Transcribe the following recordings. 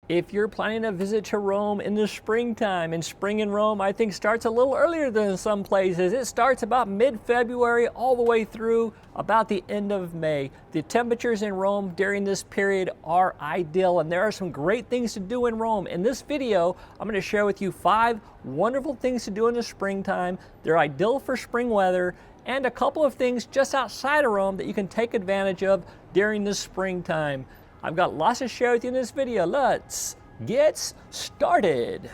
If you're planning a visit to Rome in the springtime, and spring in Rome I think starts a little earlier than some places. It starts about mid-February all the way through about the end of May. The temperatures in Rome during this period are ideal, and there are some great things to do in Rome. In this video, I'm going to share with you 5 wonderful things to do in the springtime. They're ideal for spring weather, and a couple of things just outside of Rome that you can take advantage of during the springtime. I've got lots to share with you in this video. Let's get started.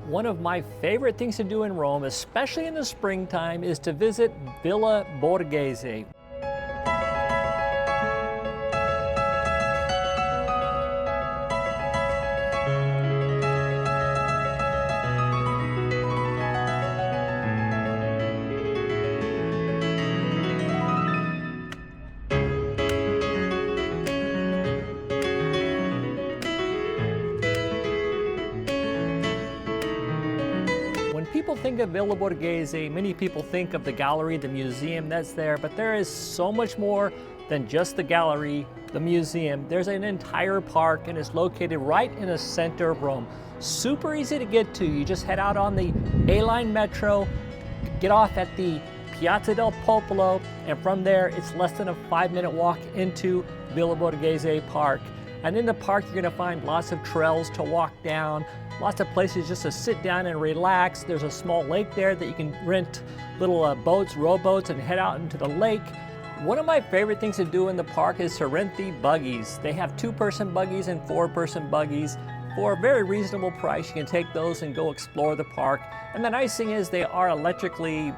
One of my favorite things to do in Rome, especially in the springtime, is to visit Villa Borghese. When people think of Villa Borghese, many people think of the gallery, the museum that's there, but there is so much more than just the gallery, the museum. There's an entire park, and it's located right in the center of Rome. Super easy to get to. You just head out on the A-Line metro, get off at the Piazza del Popolo, and from there it's less than a 5-minute walk into Villa Borghese Park. And in the park you're going to find lots of trails to walk down, lots of places just to sit down and relax. There's a small lake there that you can rent little boats, rowboats, and head out into the lake. One of my favorite things to do in the park is to rent the buggies. They have 2-person buggies and 4-person buggies. For a very reasonable price, you can take those and go explore the park. And the nice thing is they are electrically,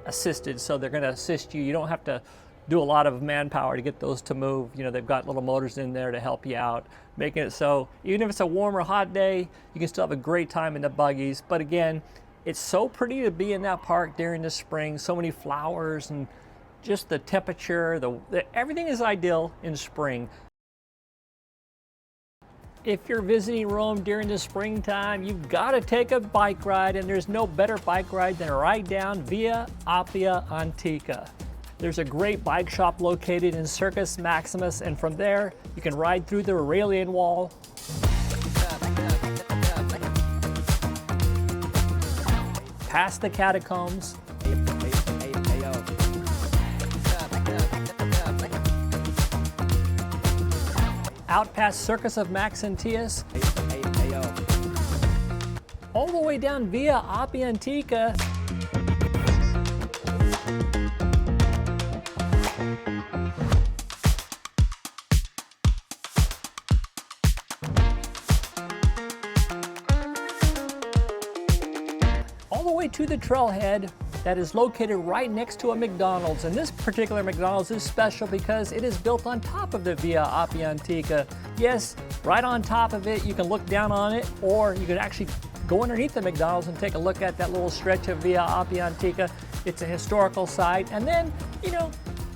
assisted, so they're going to assist you. You don't have to do a lot of manpower to get those to move. You know, they've got little motors in there to help you out, making it so even if it's a warm or hot day, you can still have a great time in the buggies. But again, it's so pretty to be in that park during the spring. So many flowers, and just the temperature, everything is ideal in spring. If you're visiting Rome during the springtime, you've got to take a bike ride, and there's no better bike ride than a ride down Via Appia Antica. There's a great bike shop located in Circus Maximus, and from there you can ride through the Aurelian Wall, past the catacombs, out past Circus of Maxentius, all the way down Via Appia Antica, all the way to the trailhead that is located right next to a McDonald's. And this particular McDonald's is special because it is built on top of the Via Appia Antica. Yes, right on top of it. You can look down on it, or you can actually go underneath the McDonald's and take a look at that little stretch of Via Appia Antica. It's a historical site. And then,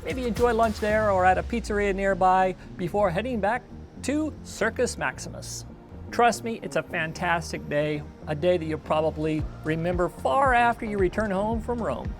maybe enjoy lunch there or at a pizzeria nearby before heading back to Circus Maximus. Trust me, it's a fantastic day, a day that you'll probably remember far after you return home from Rome.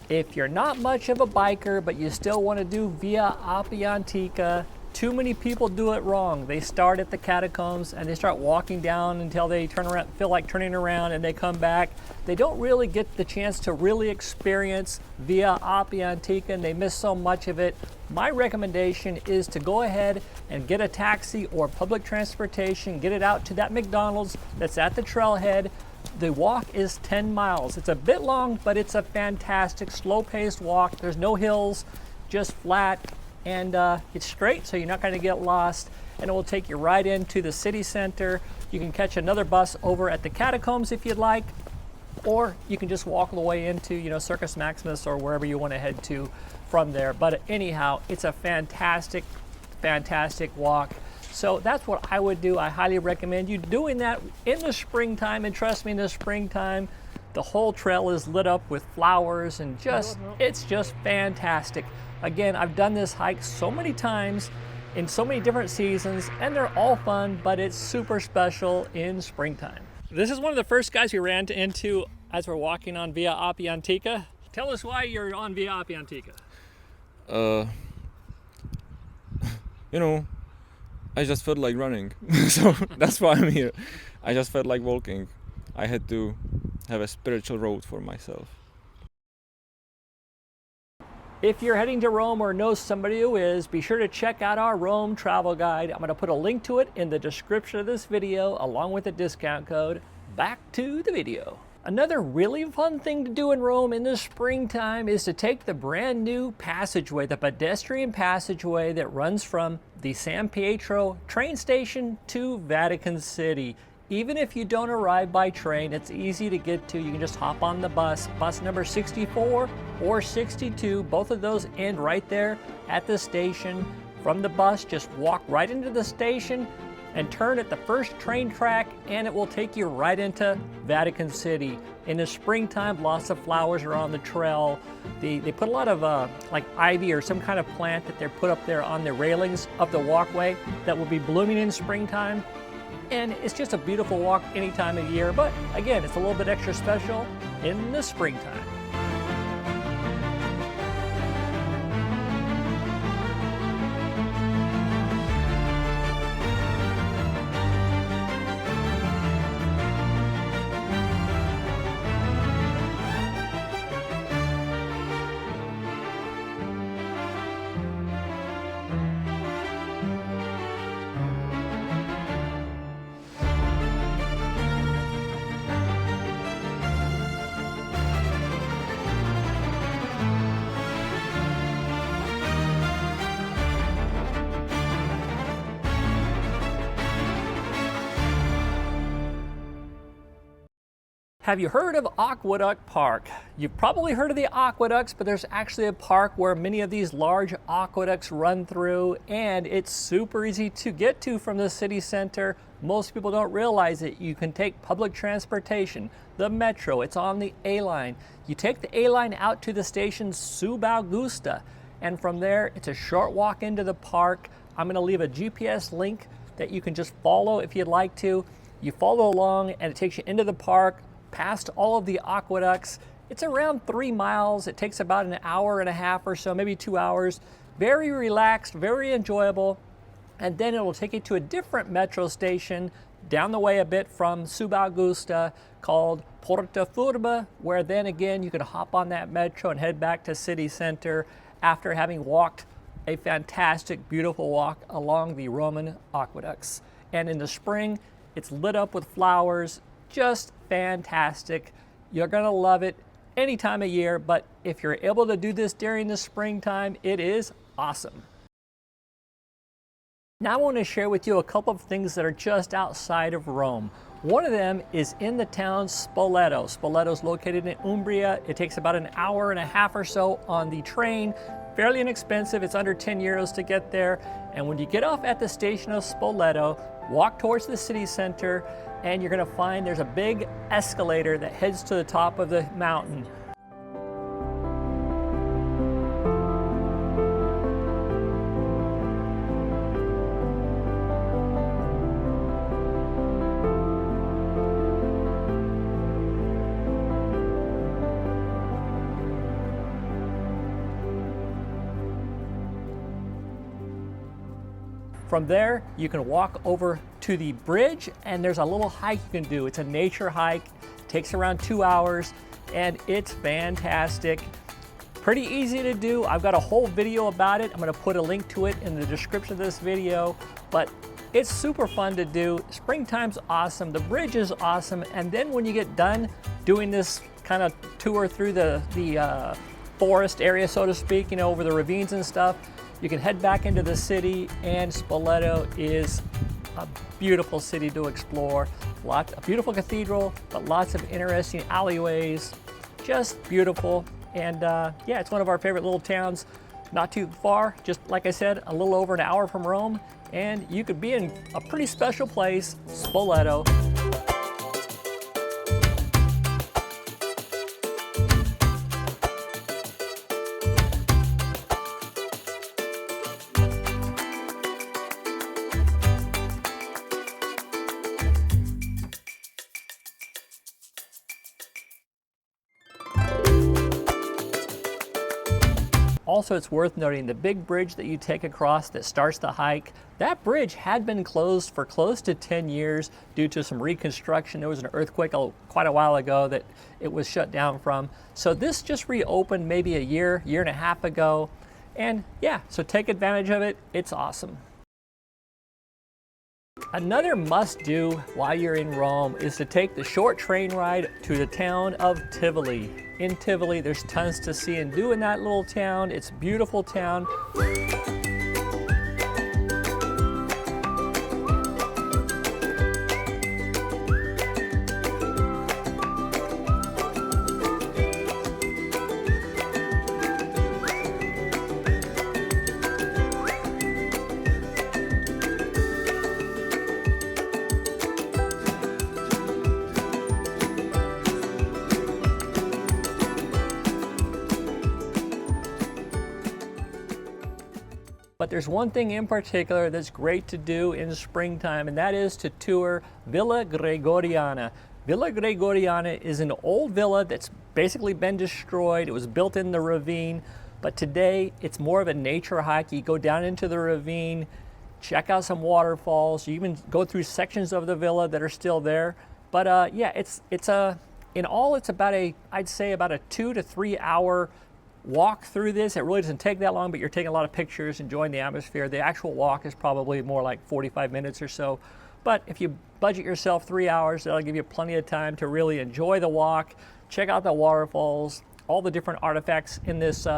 If you're not much of a biker, but you still want to do Via Appia Antica, too many people do it wrong. They start at the catacombs and they start walking down until they turn around, feel like turning around, and they come back. They don't really get the chance to really experience Via Appia Antica, and they miss so much of it. My recommendation is to go ahead and get a taxi or public transportation, get it out to that McDonald's that's at the trailhead. The walk is 10 miles. It's a bit long, but it's a fantastic slow-paced walk. There's no hills, just flat. And it's straight, so you're not going to get lost, and it will take you right into the city center. You can catch another bus over at the catacombs if you'd like, or you can just walk all the way into Circus Maximus or wherever you want to head to from there. But anyhow, it's a fantastic walk. So that's what I would do. I highly recommend you doing that in the springtime, and trust me, in the springtime the whole trail is lit up with flowers, and it's just fantastic. Again, I've done this hike so many times in so many different seasons, and they're all fun, but it's super special in springtime. This is one of the first guys we ran into as we're walking on Via Appia Antica. Tell us why you're on Via Appia Antica. You know, I just felt like running, so that's why I'm here. I just felt like walking. I had to have a spiritual road for myself. If you're heading to Rome or know somebody who is, be sure to check out our Rome travel guide. I'm going to put a link to it in the description of this video along with the discount code. Back to the video. Another really fun thing to do in Rome in the springtime is to take the brand new passageway, the pedestrian passageway that runs from the San Pietro train station to Vatican City. Even if you don't arrive by train, it's easy to get to. You can just hop on the bus number 64 or 62. Both of those end right there at the station. From the bus, just walk right into the station and turn at the first train track, and it will take you right into Vatican City. In the springtime, lots of flowers are on the trail. They put a lot of like ivy or some kind of plant that they're put up there on the railings of the walkway that will be blooming in springtime. And it's just a beautiful walk any time of year, but again, it's a little bit extra special in the springtime. Have you heard of Aqueduct Park? You've probably heard of the aqueducts, but there's actually a park where many of these large aqueducts run through, and it's super easy to get to from the city center. Most people don't realize it. You can take public transportation, the metro, it's on the A line. You take the A line out to the station Subaugusta, and from there, it's a short walk into the park. I'm gonna leave a GPS link that you can just follow if you'd like to. You follow along, and it takes you into the park, past all of the aqueducts. It's around 3 miles. It takes about an hour and a half or so, maybe 2 hours. Very relaxed, very enjoyable. And then it will take you to a different metro station down the way a bit from Subaugusta called Porta Furba, where then again you can hop on that metro and head back to city center after having walked a fantastic, beautiful walk along the Roman aqueducts. And in the spring, it's lit up with flowers. Just fantastic. You're gonna love it any time of year, but if you're able to do this during the springtime, it is awesome. Now I want to share with you a couple of things that are just outside of Rome. One of them is in the town Spoleto. Spoleto is located in Umbria. It takes about an hour and a half or so on the train. Fairly inexpensive. It's under 10 euros to get there. And when you get off at the station of Spoleto, walk towards the city center, and you're gonna find there's a big escalator that heads to the top of the mountain. From there, you can walk over to the bridge, and there's a little hike you can do. It's a nature hike, takes around 2 hours, and it's fantastic. Pretty easy to do. I've got a whole video about it. I'm gonna put a link to it in the description of this video, but it's super fun to do. Springtime's awesome, the bridge is awesome, and then when you get done doing this kind of tour through the forest area, so to speak, you know, over the ravines and stuff, you can head back into the city, and Spoleto is a beautiful city to explore. A beautiful cathedral, but lots of interesting alleyways, just beautiful. And yeah, it's one of our favorite little towns, not too far, just like I said, a little over an hour from Rome, and you could be in a pretty special place, Spoleto. also it's worth noting the big bridge that you take across that starts the hike, that bridge had been closed for close to 10 years due to some reconstruction. There was an earthquake quite a while ago that it was shut down from. So this just reopened maybe a year and a half ago. And yeah, so take advantage of it. It's awesome. Another must-do while you're in Rome is to take the short train ride to the town of Tivoli. In Tivoli, there's tons to see and do in that little town. It's a beautiful town. But there's one thing in particular that's great to do in springtime, and that is to tour Villa Gregoriana. Villa Gregoriana is an old villa that's basically been destroyed. It was built in the ravine, but today it's more of a nature hike. You go down into the ravine, check out some waterfalls. You even go through sections of the villa that are still there. But yeah, in all it's about I'd say about a 2 to 3 hour walk through this. It really doesn't take that long, but you're taking a lot of pictures, enjoying the atmosphere. The actual walk is probably more like 45 minutes or so. But if you budget yourself 3 hours, that'll give you plenty of time to really enjoy the walk, check out the waterfalls, all the different artifacts in this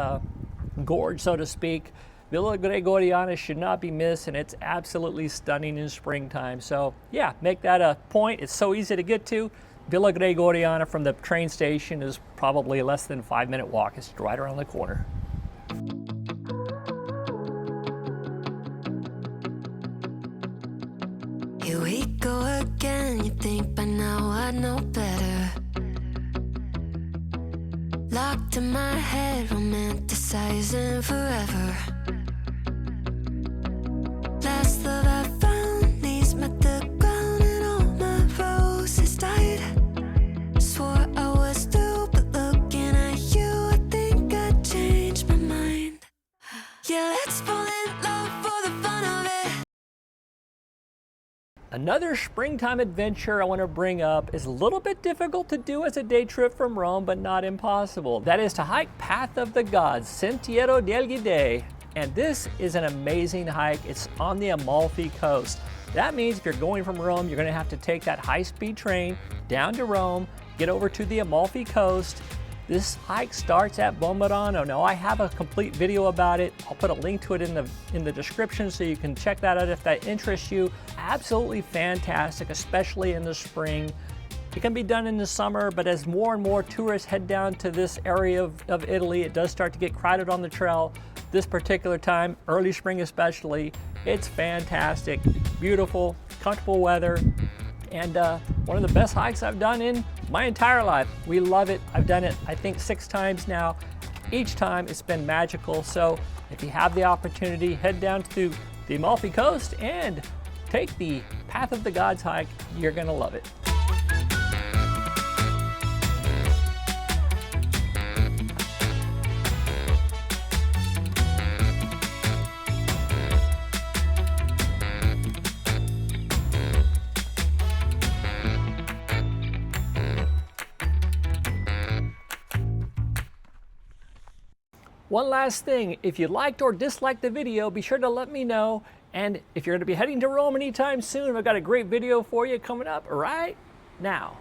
gorge, so to speak. Villa Gregoriana should not be missed, and it's absolutely stunning in springtime. So yeah, make that a point. It's so easy to get to. Villa Gregoriana from the train station is probably a less than 5-minute walk. It's right around the corner. Here we go again, you think by now I'd know better. Locked in my head, romanticizing forever. Last love I found, knees met the ground and all my roses died. Swore I was through, but looking at you, I think I changed my mind. Yeah, let's fall in love for the fun of it. Another springtime adventure I want to bring up is a little bit difficult to do as a day trip from Rome, but not impossible. That is to hike Path of the Gods, Sentiero degli Dei. And this is an amazing hike. It's on the Amalfi Coast. That means if you're going from Rome, you're going to have to take that high-speed train down to Rome, get over to the Amalfi Coast. This hike starts at Bomerano. Now I have a complete video about it. I'll put a link to it in the description so you can check that out if that interests you. Absolutely fantastic, especially in the spring. It can be done in the summer, but as more and more tourists head down to this area of Italy, it does start to get crowded on the trail. This particular time, early spring especially, it's fantastic, beautiful, comfortable weather, and one of the best hikes I've done in my entire life. We love it. I've done it, I think, 6 times now. Each time it's been magical. So if you have the opportunity, head down to the Amalfi Coast and take the Path of the Gods hike. You're gonna love it. One last thing, if you liked or disliked the video, be sure to let me know. And if you're going to be heading to Rome anytime soon, I've got a great video for you coming up right now.